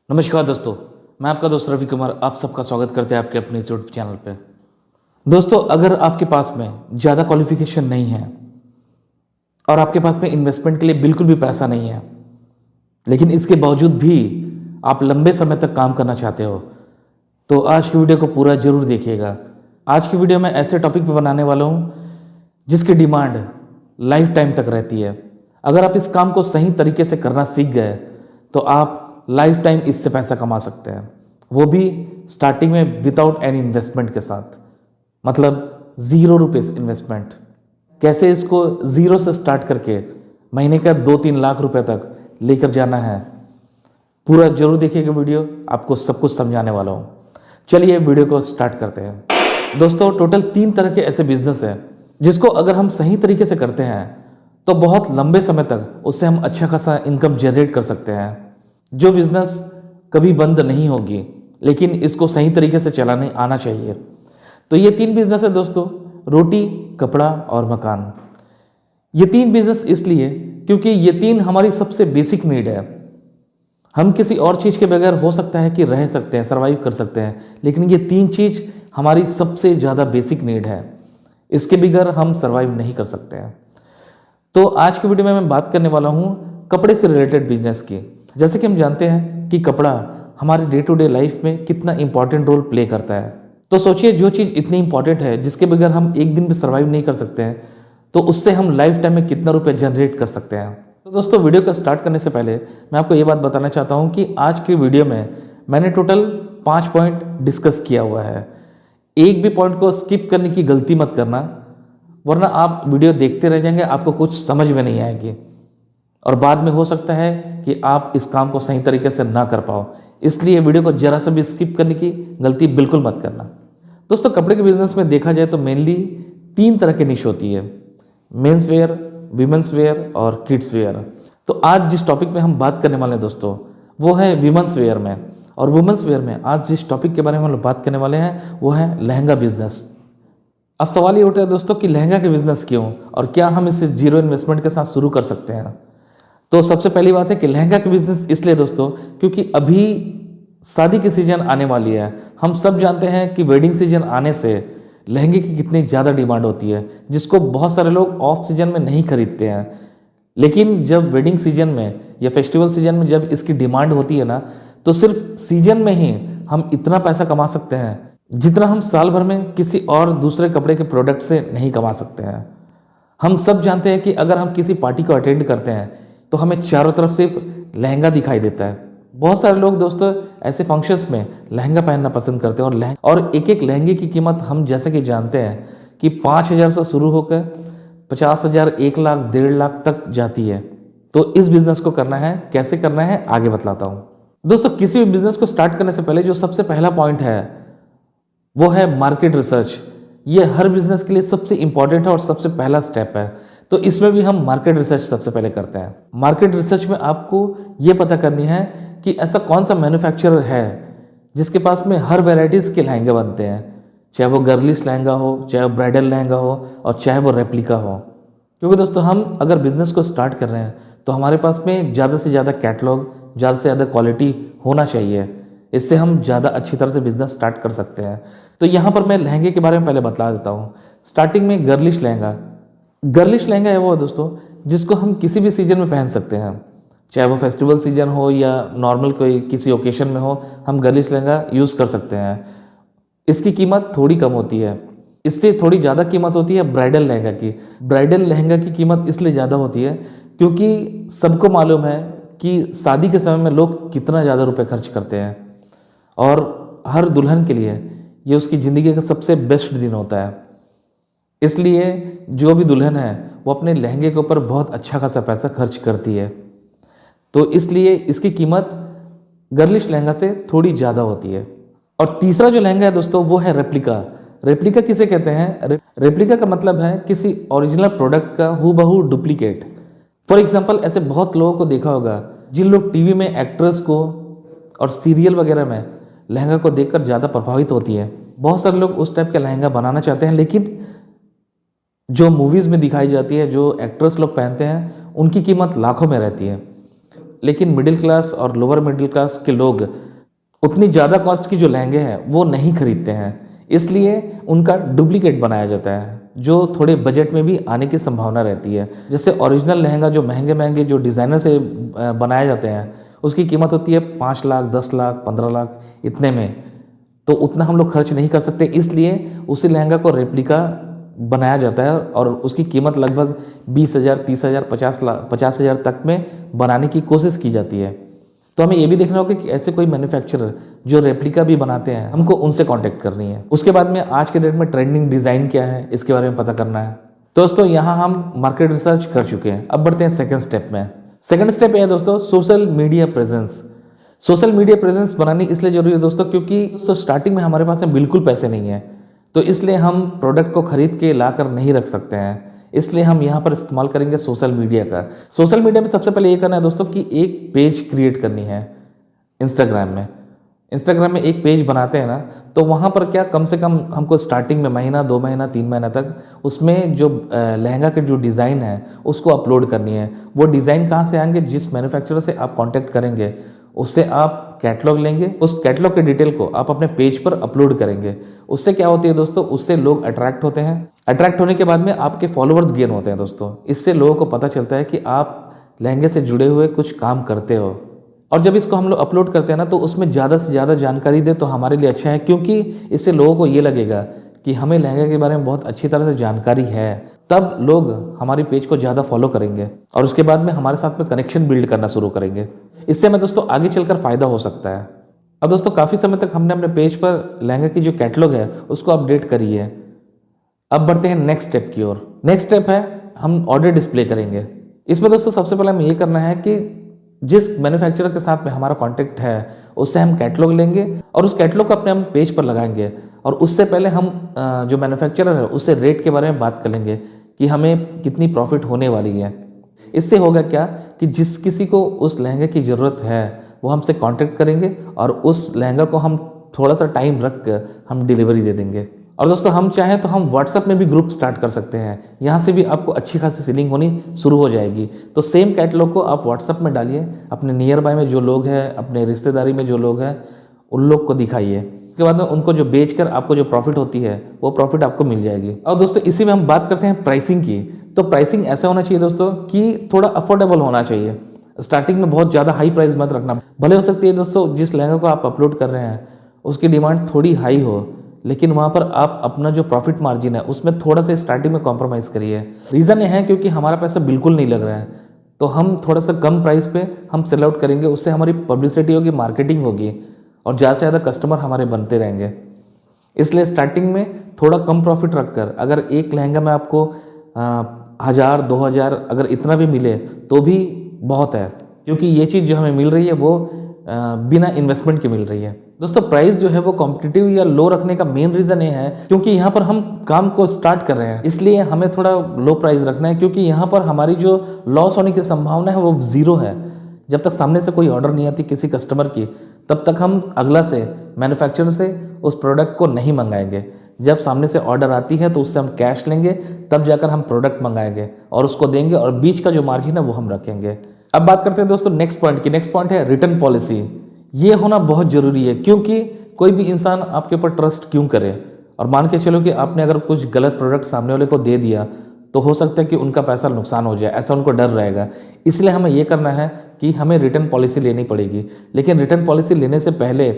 नमस्कार दोस्तों, मैं आपका दोस्त रवि कुमार आप सबका स्वागत करते हैं आपके अपने यूट्यूब चैनल पे। दोस्तों, अगर आपके पास में ज़्यादा क्वालिफिकेशन नहीं है और आपके पास में इन्वेस्टमेंट के लिए बिल्कुल भी पैसा नहीं है, लेकिन इसके बावजूद भी आप लंबे समय तक काम करना चाहते हो, तो आज की वीडियो को पूरा जरूर देखिएगा। आज की वीडियो में ऐसे टॉपिक पे बनाने वाला हूँ जिसकी डिमांड लाइफ टाइम तक रहती है। अगर आप इस काम को सही तरीके से करना सीख गए तो आप लाइफ टाइम इससे पैसा कमा सकते हैं, वो भी स्टार्टिंग में विदाउट एनी इन्वेस्टमेंट के साथ, मतलब ₹0 इन्वेस्टमेंट। कैसे इसको ज़ीरो से स्टार्ट करके महीने का 2-3 लाख रुपए तक लेकर जाना है, पूरा जरूर देखिएगा वीडियो, आपको सब कुछ समझाने वाला हूँ। चलिए वीडियो को स्टार्ट करते हैं। दोस्तों, टोटल 3 तरह के ऐसे बिजनेस हैं जिसको अगर हम सही तरीके से करते हैं तो बहुत लंबे समय तक उससे हम अच्छा खासा इनकम जनरेट कर सकते हैं। जो बिजनेस कभी बंद नहीं होगी, लेकिन इसको सही तरीके से चलाने आना चाहिए। तो ये 3 बिजनेस है दोस्तों, रोटी, कपड़ा और मकान। ये 3 बिजनेस इसलिए क्योंकि ये 3 हमारी सबसे बेसिक नीड है। हम किसी और चीज़ के बगैर हो सकता है कि रह सकते हैं, सर्वाइव कर सकते हैं, लेकिन ये 3 चीज़ हमारी सबसे ज़्यादा बेसिक नीड है। इसके बगैर हम सर्वाइव नहीं कर सकते हैं। तो आज की वीडियो में मैं बात करने वाला हूँ कपड़े से रिलेटेड बिजनेस की। जैसे कि हम जानते हैं कि कपड़ा हमारे डे टू डे लाइफ में कितना इंपॉर्टेंट रोल प्ले करता है। तो सोचिए, जो चीज़ इतनी इंपॉर्टेंट है, जिसके बगैर हम एक दिन भी सर्वाइव नहीं कर सकते हैं, तो उससे हम लाइफ टाइम में कितना रुपये जनरेट कर सकते हैं। तो दोस्तों, वीडियो को स्टार्ट करने से पहले मैं आपको ये बात बताना चाहता हूँ कि आज की वीडियो में मैंने टोटल 5 पॉइंट डिस्कस किया हुआ है। एक भी पॉइंट को स्किप करने की गलती मत करना, वरना आप वीडियो देखते रह जाएंगे, आपको कुछ समझ में नहीं आएगी और बाद में हो सकता है कि आप इस काम को सही तरीके से ना कर पाओ। इसलिए वीडियो को जरा सा भी स्किप करने की गलती बिल्कुल मत करना। दोस्तों, कपड़े के बिजनेस में देखा जाए तो मेनली 3 तरह की निश होती है, मेंस वेयर, वीमेंस वेयर और किड्स वेयर। तो आज जिस टॉपिक में हम बात करने वाले हैं दोस्तों, वो है वीमेंस वेयर में। और वुमेंस वेयर में आज जिस टॉपिक के बारे में हम लोग बात करने वाले हैं वो है लहंगा बिजनेस। अब सवाल ये उठता है दोस्तों कि लहंगा के बिजनेस क्यों, और क्या हम इसे जीरो इन्वेस्टमेंट के साथ शुरू कर सकते हैं। तो सबसे पहली बात है कि लहंगा का बिजनेस इसलिए दोस्तों क्योंकि अभी शादी की सीजन आने वाली है। हम सब जानते हैं कि वेडिंग सीजन आने से लहंगे की कितनी ज़्यादा डिमांड होती है, जिसको बहुत सारे लोग ऑफ सीजन में नहीं खरीदते हैं। लेकिन जब वेडिंग सीजन में या फेस्टिवल सीजन में जब इसकी डिमांड होती है ना, तो सिर्फ सीजन में ही हम इतना पैसा कमा सकते हैं जितना हम साल भर में किसी और दूसरे कपड़े के प्रोडक्ट से नहीं कमा सकते हैं। हम सब जानते हैं कि अगर हम किसी पार्टी को अटेंड करते हैं तो हमें चारों तरफ सिर्फ लहंगा दिखाई देता है। बहुत सारे लोग दोस्तों ऐसे फंक्शंस में लहंगा पहनना पसंद करते हैं और एक एक लहंगे की कीमत हम जैसे कि जानते हैं कि 5,000 से शुरू होकर 50,000, 1 लाख, 1.5 लाख तक जाती है। तो इस बिजनेस को करना है, कैसे करना है आगे बतलाता हूँ। दोस्तों, किसी भी बिजनेस को स्टार्ट करने से पहले जो सबसे पहला पॉइंट है वो है मार्केट रिसर्च। ये हर बिजनेस के लिए सबसे इंपॉर्टेंट है और सबसे पहला स्टेप है। तो इसमें भी हम मार्केट रिसर्च सबसे पहले करते हैं। मार्केट रिसर्च में आपको ये पता करनी है कि ऐसा कौन सा मैन्युफैक्चरर है जिसके पास में हर वैरायटीज़ के लहंगे बनते हैं, चाहे वो गर्लिश लहंगा हो, चाहे वो ब्राइडल लहंगा हो और चाहे वो रेप्लिका हो। क्योंकि दोस्तों, हम अगर बिजनेस को स्टार्ट कर रहे हैं तो हमारे पास में ज़्यादा से ज़्यादा कैटलॉग, ज़्यादा से ज़्यादा क्वालिटी होना चाहिए। इससे हम ज़्यादा अच्छी तरह से बिजनेस स्टार्ट कर सकते हैं। तो यहाँ पर मैं लहंगे के बारे में पहले बता देता हूँ। स्टार्टिंग में गर्लिश लहंगा। गर्लिश लहंगा है वो दोस्तों जिसको हम किसी भी सीजन में पहन सकते हैं, चाहे वो फेस्टिवल सीजन हो या नॉर्मल कोई किसी ओकेशन में हो, हम गर्लिश लहंगा यूज़ कर सकते हैं। इसकी कीमत थोड़ी कम होती है। इससे थोड़ी ज़्यादा कीमत होती है ब्राइडल लहंगा की। ब्राइडल लहंगा की कीमत इसलिए ज़्यादा होती है क्योंकि सबको मालूम है कि शादी के समय में लोग कितना ज़्यादा रुपये खर्च करते हैं और हर दुल्हन के लिए ये उसकी ज़िंदगी का सबसे बेस्ट दिन होता है। इसलिए जो भी दुल्हन है वो अपने लहंगे के ऊपर बहुत अच्छा खासा पैसा खर्च करती है। तो इसलिए इसकी कीमत गर्लिश लहंगा से थोड़ी ज़्यादा होती है। और तीसरा जो लहंगा है दोस्तों वो है रेप्लिका। रेप्लिका किसे कहते हैं? रेप्लिका का मतलब है किसी ओरिजिनल प्रोडक्ट का हूबहू डुप्लीकेट। फॉर एग्जाम्पल, ऐसे बहुत लोगों को देखा होगा जिन लोग टीवी में एक्ट्रेस को और सीरियल वगैरह में लहंगा को देखकर ज़्यादा प्रभावित होती है। बहुत सारे लोग उस टाइप का लहंगा बनाना चाहते हैं, लेकिन जो मूवीज़ में दिखाई जाती है, जो एक्ट्रेस लोग पहनते हैं, उनकी कीमत लाखों में रहती है। लेकिन मिडिल क्लास और लोअर मिडिल क्लास के लोग उतनी ज़्यादा कॉस्ट की जो लहंगे हैं वो नहीं खरीदते हैं, इसलिए उनका डुप्लीकेट बनाया जाता है जो थोड़े बजट में भी आने की संभावना रहती है। जैसे ओरिजिनल लहंगा जो महंगे महंगे जो डिज़ाइनर से बनाए जाते हैं उसकी कीमत होती है 5 लाख, 10 लाख, 15 लाख इतने में, तो उतना हम लोग खर्च नहीं कर सकते, इसलिए उसी लहंगा को रेप्लिका बनाया जाता है और उसकी कीमत लगभग 20,000, 30,000, 50,000 तक में बनाने की कोशिश की जाती है। तो हमें ये भी देखना होगा कि ऐसे कोई मैन्युफैक्चरर जो रेप्लिका भी बनाते हैं हमको उनसे कांटेक्ट करनी है। उसके बाद में आज के डेट में ट्रेंडिंग डिज़ाइन क्या है इसके बारे में पता करना है। दोस्तों यहाँ हम मार्केट रिसर्च कर चुके हैं, अब बढ़ते हैं सेकंड स्टेप में। सेकंड स्टेप है दोस्तों social media presence. Social media presence बनानी इसलिए जरूरी है दोस्तों क्योंकि स्टार्टिंग में हमारे पास में बिल्कुल पैसे नहीं है, तो इसलिए हम प्रोडक्ट को खरीद के ला कर नहीं रख सकते हैं, इसलिए हम यहाँ पर इस्तेमाल करेंगे सोशल मीडिया का। सोशल मीडिया में सबसे पहले ये करना है दोस्तों कि एक पेज क्रिएट करनी है। इंस्टाग्राम में एक पेज बनाते हैं ना, तो वहाँ पर क्या कम से कम हमको स्टार्टिंग में महीना, 2 महीना, 3 महीना तक उसमें जो लहंगा के जो डिज़ाइन है उसको अपलोड करनी है। वो डिज़ाइन कहाँ से आएंगे? जिस मैन्युफैक्चरर से आप कॉन्टैक्ट करेंगे उससे आप कैटलॉग लेंगे, उस कैटलॉग के डिटेल को आप अपने पेज पर अपलोड करेंगे। उससे क्या होती है दोस्तों, उससे लोग अट्रैक्ट होते हैं। अट्रैक्ट होने के बाद में आपके फॉलोअर्स गेन होते हैं दोस्तों। इससे लोगों को पता चलता है कि आप लहंगे से जुड़े हुए कुछ काम करते हो, और जब इसको हम लोग अपलोड करते हैं ना तो उसमें ज़्यादा से ज़्यादा जानकारी दे तो हमारे लिए अच्छा है, क्योंकि इससे लोगों को ये लगेगा कि हमें लहंगे के बारे में बहुत अच्छी तरह से जानकारी है, तब लोग हमारी पेज को ज़्यादा फॉलो करेंगे और उसके बाद में हमारे साथ में कनेक्शन बिल्ड करना शुरू करेंगे। इससे हमें दोस्तों आगे चलकर फ़ायदा हो सकता है। अब दोस्तों काफ़ी समय तक हमने अपने पेज पर लहंगे की जो कैटलॉग है उसको अपडेट करी है। अब बढ़ते हैं नेक्स्ट स्टेप की ओर। नेक्स्ट स्टेप है हम ऑर्डर डिस्प्ले करेंगे। इसमें दोस्तों सबसे पहले हमें ये करना है कि जिस मैन्युफैक्चरर के साथ में हमारा कॉन्टैक्ट है उससे हम कैटलॉग लेंगे और उस कैटलॉग को अपने हम पेज पर लगाएंगे, और उससे पहले हम जो मैन्युफैक्चरर है उससे रेट के बारे में बात कर लेंगे कि हमें कितनी प्रॉफिट होने वाली है। इससे होगा क्या कि जिस किसी को उस लहंगे की ज़रूरत है वो हमसे कांटेक्ट करेंगे और उस लहंगा को हम थोड़ा सा टाइम रख कर हम डिलीवरी दे देंगे। और दोस्तों हम चाहें तो हम व्हाट्सएप में भी ग्रुप स्टार्ट कर सकते हैं, यहाँ से भी आपको अच्छी खासी सेलिंग होनी शुरू हो जाएगी। तो सेम कैटलॉग को आप व्हाट्सएप में डालिए, अपने नियर बाय में जो लोग हैं, अपने रिश्तेदारी में जो लोग हैं उन लोग को दिखाइए। उसके बाद में उनको जो बेचकर आपको जो प्रॉफिट होती है वो प्रॉफिट आपको मिल जाएगी। और दोस्तों इसी में हम बात करते हैं प्राइसिंग की। तो प्राइसिंग ऐसा होना चाहिए दोस्तों कि थोड़ा अफोर्डेबल होना चाहिए। स्टार्टिंग में बहुत ज़्यादा हाई प्राइस मत रखना। भले हो सकती है दोस्तों जिस लहंगा को आप अपलोड कर रहे हैं उसकी डिमांड थोड़ी हाई हो, लेकिन वहाँ पर आप अपना जो प्रॉफिट मार्जिन है उसमें थोड़ा सा स्टार्टिंग में कॉम्प्रोमाइज़ करिए। रीज़न ये है क्योंकि हमारा पैसा बिल्कुल नहीं लग रहा है, तो हम थोड़ा सा कम प्राइस पे हम सेल आउट करेंगे। उससे हमारी पब्लिसिटी होगी, मार्केटिंग होगी और ज़्यादा से ज़्यादा कस्टमर हमारे बनते रहेंगे। इसलिए स्टार्टिंग में थोड़ा कम प्रॉफिट रखकर अगर एक लहंगा में आपको 1,000, 2,000 अगर इतना भी मिले तो भी बहुत है, क्योंकि ये चीज़ जो हमें मिल रही है वो बिना इन्वेस्टमेंट के मिल रही है। दोस्तों प्राइस जो है वो कॉम्पिटिटिव या लो रखने का मेन रीज़न ये है क्योंकि यहाँ पर हम काम को स्टार्ट कर रहे हैं, इसलिए हमें थोड़ा लो प्राइस रखना है, क्योंकि यहाँ पर हमारी जो लॉस होने की संभावना है वो ज़ीरो है। जब तक सामने से कोई ऑर्डर नहीं आती किसी कस्टमर की, तब तक हम अगला से मैन्युफैक्चरर से उस प्रोडक्ट को नहीं मंगाएंगे। जब सामने से ऑर्डर आती है तो उससे हम कैश लेंगे, तब जाकर हम प्रोडक्ट मंगाएंगे और उसको देंगे, और बीच का जो मार्जिन है वो हम रखेंगे। अब बात करते हैं दोस्तों नेक्स्ट पॉइंट की। नेक्स्ट पॉइंट है रिटर्न पॉलिसी। ये होना बहुत ज़रूरी है, क्योंकि कोई भी इंसान आपके ऊपर ट्रस्ट क्यों करे। और मान के चलो कि आपने अगर कुछ गलत प्रोडक्ट सामने वाले को दे दिया तो हो सकता है कि उनका पैसा नुकसान हो जाए, ऐसा उनको डर रहेगा। इसलिए हमें ये करना है कि हमें रिटर्न पॉलिसी लेनी पड़ेगी। लेकिन रिटर्न पॉलिसी लेने से पहले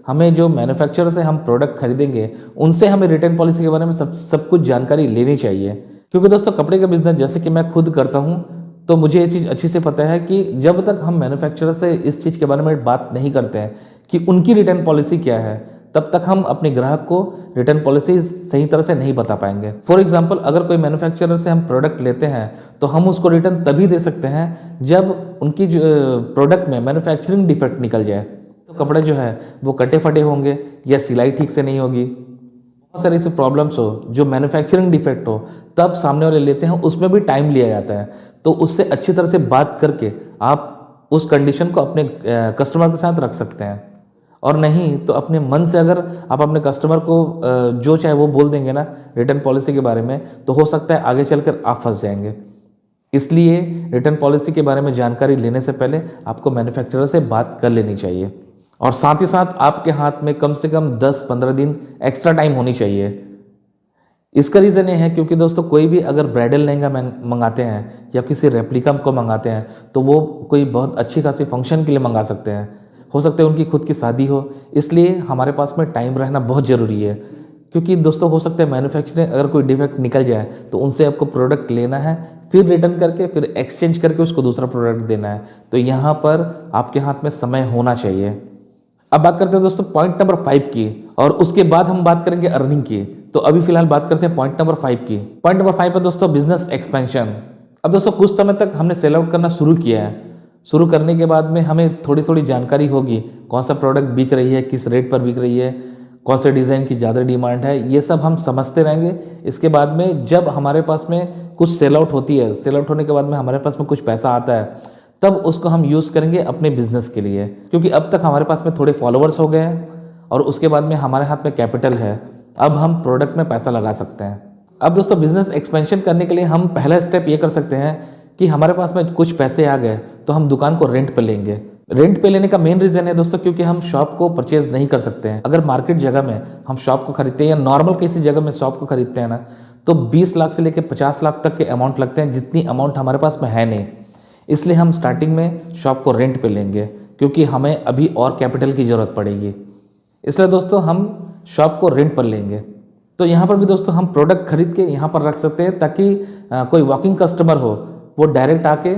हमें जो मैन्युफैक्चरर से हम प्रोडक्ट खरीदेंगे उनसे हमें रिटर्न पॉलिसी के बारे में सब कुछ जानकारी लेनी चाहिए। क्योंकि दोस्तों कपड़े का बिजनेस जैसे कि मैं खुद करता हूँ, तो मुझे ये चीज़ अच्छी से पता है कि जब तक हम मैन्युफैक्चरर से इस चीज़ के बारे में बात नहीं करते हैं कि उनकी रिटर्न पॉलिसी क्या है, तब तक हम अपने ग्राहक को रिटर्न पॉलिसी सही तरह से नहीं बता पाएंगे। फॉर एग्जांपल अगर कोई मैन्युफैक्चरर से हम प्रोडक्ट लेते हैं तो हम उसको रिटर्न तभी दे सकते हैं जब उनकी जो प्रोडक्ट में मैन्युफैक्चरिंग डिफेक्ट निकल जाए। तो कपड़े जो है वो कटे फटे होंगे या सिलाई ठीक से नहीं होगी, बहुत सारी ऐसी प्रॉब्लम्स हो जो मैन्युफैक्चरिंग डिफेक्ट हो, तब सामने वाले लेते हैं, उसमें भी टाइम लिया जाता है। तो उससे अच्छी तरह से बात करके आप उस कंडीशन को अपने कस्टमर के साथ रख सकते हैं, और नहीं तो अपने मन से अगर आप अपने कस्टमर को जो चाहे वो बोल देंगे ना रिटर्न पॉलिसी के बारे में, तो हो सकता है आगे चलकर आप फंस जाएंगे। इसलिए रिटर्न पॉलिसी के बारे में जानकारी लेने से पहले आपको मैन्युफैक्चरर से बात कर लेनी चाहिए, और साथ ही साथ आपके हाथ में कम से कम 10-15 दिन एक्स्ट्रा टाइम होनी चाहिए। इसका रीज़न ये है क्योंकि दोस्तों कोई भी अगर ब्राइडल लहंगा मंगाते हैं या किसी रेप्लिका को मंगाते हैं तो वो कोई बहुत अच्छी खासी फंक्शन के लिए मंगा सकते हैं, हो सकता है उनकी खुद की शादी हो, इसलिए हमारे पास में टाइम रहना बहुत ज़रूरी है। क्योंकि दोस्तों हो सकता है मैन्युफैक्चरिंग अगर कोई डिफेक्ट निकल जाए तो उनसे आपको प्रोडक्ट लेना है, फिर रिटर्न करके फिर एक्सचेंज करके उसको दूसरा प्रोडक्ट देना है, तो यहाँ पर आपके हाथ में समय होना चाहिए। अब बात करते हैं दोस्तों पॉइंट नंबर 5 की, और उसके बाद हम बात करेंगे अर्निंग की। तो अभी फिलहाल बात करते हैं पॉइंट नंबर 5 की। पॉइंट नंबर 5 है दोस्तों बिजनेस एक्सपेंशन। अब दोस्तों कुछ समय तक हमने सेल आउट करना शुरू किया है, शुरू करने के बाद में हमें थोड़ी थोड़ी जानकारी होगी कौन सा प्रोडक्ट बिक रही है, किस रेट पर बिक रही है, कौन से डिज़ाइन की ज़्यादा डिमांड है, ये सब हम समझते रहेंगे। इसके बाद में जब हमारे पास में कुछ सेल आउट होती है, सेल आउट होने के बाद में हमारे पास में कुछ पैसा आता है, तब उसको हम यूज़ करेंगे अपने बिजनेस के लिए। क्योंकि अब तक हमारे पास में थोड़े फॉलोअर्स हो गए हैं और उसके बाद में हमारे हाथ में कैपिटल है, अब हम प्रोडक्ट में पैसा लगा सकते हैं। अब दोस्तों बिजनेस एक्सपेंशन करने के लिए हम पहला स्टेप ये कर सकते हैं कि हमारे पास में कुछ पैसे आ गए तो हम दुकान को रेंट पे लेंगे। रेंट पे लेने का मेन रीज़न है दोस्तों क्योंकि हम शॉप को परचेज नहीं कर सकते हैं। अगर मार्केट जगह में हम शॉप को खरीदते हैं या नॉर्मल किसी जगह में शॉप को खरीदते हैं ना, तो 20 लाख से लेकर 50 लाख तक के अमाउंट लगते हैं, जितनी अमाउंट हमारे पास में है नहीं। इसलिए हम स्टार्टिंग में शॉप को रेंट पे लेंगे क्योंकि हमें अभी और कैपिटल की ज़रूरत पड़ेगी। इसलिए दोस्तों हम शॉप को रेंट पर लेंगे। तो यहाँ पर भी दोस्तों हम प्रोडक्ट खरीद के यहाँ पर रख सकते हैं ताकि कोई वॉकिंग कस्टमर हो वो डायरेक्ट आके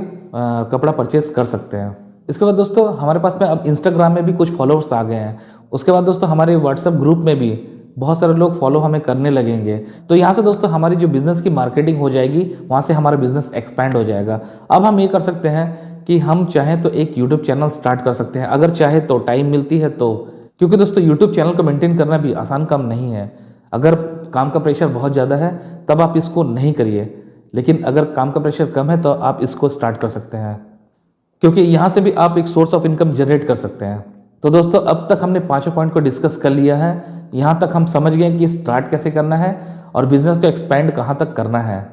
कपड़ा परचेज कर सकते हैं। इसके बाद दोस्तों हमारे पास में अब इंस्टाग्राम में भी कुछ फॉलोअर्स आ गए हैं। उसके बाद दोस्तों हमारे व्हाट्सएप ग्रुप में भी बहुत सारे लोग फॉलो हमें करने लगेंगे। तो यहाँ से दोस्तों हमारी जो बिज़नेस की मार्केटिंग हो जाएगी, वहाँ से हमारा बिज़नेस एक्सपैंड हो जाएगा। अब हम ये कर सकते हैं कि हम चाहें तो एक यूट्यूब चैनल स्टार्ट कर सकते हैं, अगर चाहे तो, टाइम मिलती है तो। क्योंकि दोस्तों यूट्यूब चैनल को मेंटेन करना भी आसान काम नहीं है। अगर काम का प्रेशर बहुत ज़्यादा है तब आप इसको नहीं करिए, लेकिन अगर काम का प्रेशर कम है तो आप इसको स्टार्ट कर सकते हैं, क्योंकि यहाँ से भी आप एक सोर्स ऑफ इनकम जनरेट कर सकते हैं। तो दोस्तों अब तक हमने पांचों पॉइंट को डिस्कस कर लिया है। यहाँ तक हम समझ गए कि स्टार्ट कैसे करना है और बिजनेस को एक्सपैंड कहाँ तक करना है।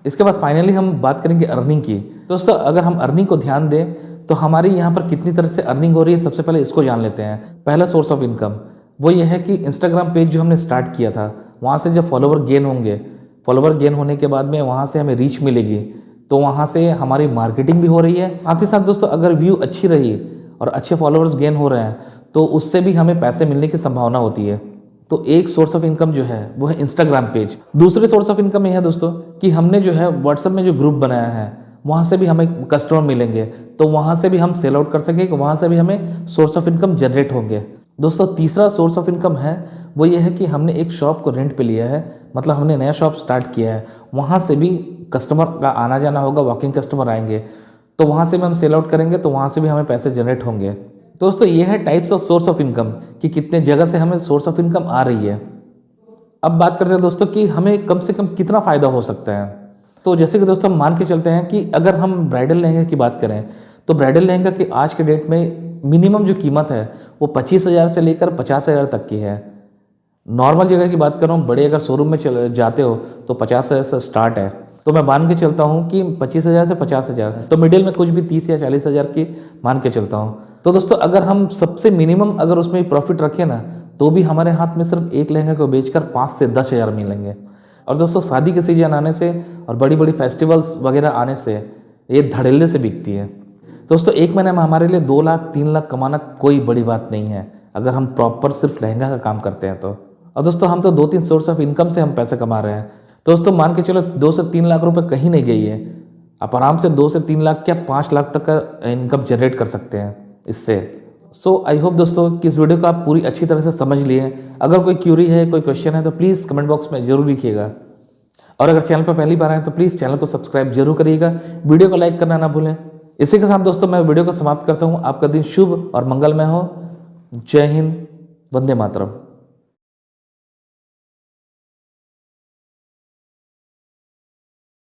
इसके बाद फाइनली हम बात करेंगे अर्निंग की। दोस्तों अगर हम अर्निंग को ध्यान दें तो हमारी यहाँ पर कितनी तरह से अर्निंग हो रही है, सबसे पहले इसको जान लेते हैं। पहला सोर्स ऑफ इनकम वो ये है कि इंस्टाग्राम पेज जो हमने स्टार्ट किया था, वहाँ से जब फॉलोवर गेन होंगे, फॉलोवर गेन होने के बाद में वहाँ से हमें रीच मिलेगी, तो वहाँ से हमारी मार्केटिंग भी हो रही है। साथ ही साथ दोस्तों अगर व्यू अच्छी रही और अच्छे फॉलोअर्स गेन हो रहे हैं तो उससे भी हमें पैसे मिलने की संभावना होती है। तो एक सोर्स ऑफ इनकम जो है वो है इंस्टाग्राम पेज। दूसरे सोर्स ऑफ इनकम ये है दोस्तों कि हमने जो है व्हाट्सएप में जो ग्रुप बनाया है, वहाँ से भी हमें कस्टमर मिलेंगे, तो वहाँ से भी हम सेल आउट कर सकेंगे, वहाँ से भी हमें सोर्स ऑफ इनकम जनरेट होंगे। दोस्तों तीसरा सोर्स ऑफ इनकम है वो ये है कि हमने एक शॉप को रेंट पे लिया है, मतलब हमने नया शॉप स्टार्ट किया है, वहाँ से भी कस्टमर का आना जाना होगा, वॉकिंग कस्टमर आएंगे, तो वहाँ से भी हम सेल आउट करेंगे, तो वहाँ से भी हमें पैसे जनरेट होंगे। दोस्तों ये है types of source of income कि कितने जगह से हमें सोर्स ऑफ इनकम आ रही है। अब बात करते हैं दोस्तों कि हमें कम से कम कितना फ़ायदा हो सकता है। तो जैसे कि दोस्तों हम मान के चलते हैं कि अगर हम ब्राइडल लहंगे की बात करें तो ब्राइडल लहंगा की आज के डेट में मिनिमम जो कीमत है वो 25,000 से लेकर 50,000 तक की है। नॉर्मल जगह की बात कर रहा हूँ, बड़े अगर शोरूम में जाते हो तो 50,000 से स्टार्ट है। तो मैं मान के चलता हूँ कि 25,000 से 50,000, तो मिडिल में कुछ भी 30 या 40,000 की मान के चलता हूँ। तो दोस्तों अगर हम सबसे मिनिमम अगर उसमें प्रॉफिट रखें ना, तो भी हमारे हाथ में सिर्फ एक लहंगे को बेचकर 5 से 10,000 मिलेंगे। और दोस्तों शादी के सीजन आने से और बड़ी बड़ी फेस्टिवल्स वगैरह आने से ये धड़ल्ले से बिकती है। दोस्तों एक महीने में हमारे लिए 2 लाख 3 लाख कमाना कोई बड़ी बात नहीं है, अगर हम प्रॉपर सिर्फ लहंगा का काम करते हैं तो। और दोस्तों हम तो 2-3 सोर्स ऑफ इनकम से हम पैसे कमा रहे हैं। दोस्तों मान के चलो 2 से 3 लाख रुपए कहीं नहीं गई है, आप आराम से 2 से 3 लाख क्या 5 लाख तक का इनकम जनरेट कर सकते हैं इससे। सो आई होप दोस्तों कि इस वीडियो को आप पूरी अच्छी तरह से समझ लिए। अगर कोई क्यूरी है, कोई क्वेश्चन है तो प्लीज़ कमेंट बॉक्स में जरूर लिखिएगा। और अगर चैनल पर पहली बार आए तो प्लीज़ चैनल को सब्सक्राइब जरूर करिएगा, वीडियो को लाइक करना ना भूलें। इसी के साथ दोस्तों मैं वीडियो को समाप्त करता हूँ। आपका दिन शुभ और मंगलमय हो। जय हिंद, वंदे मातरम।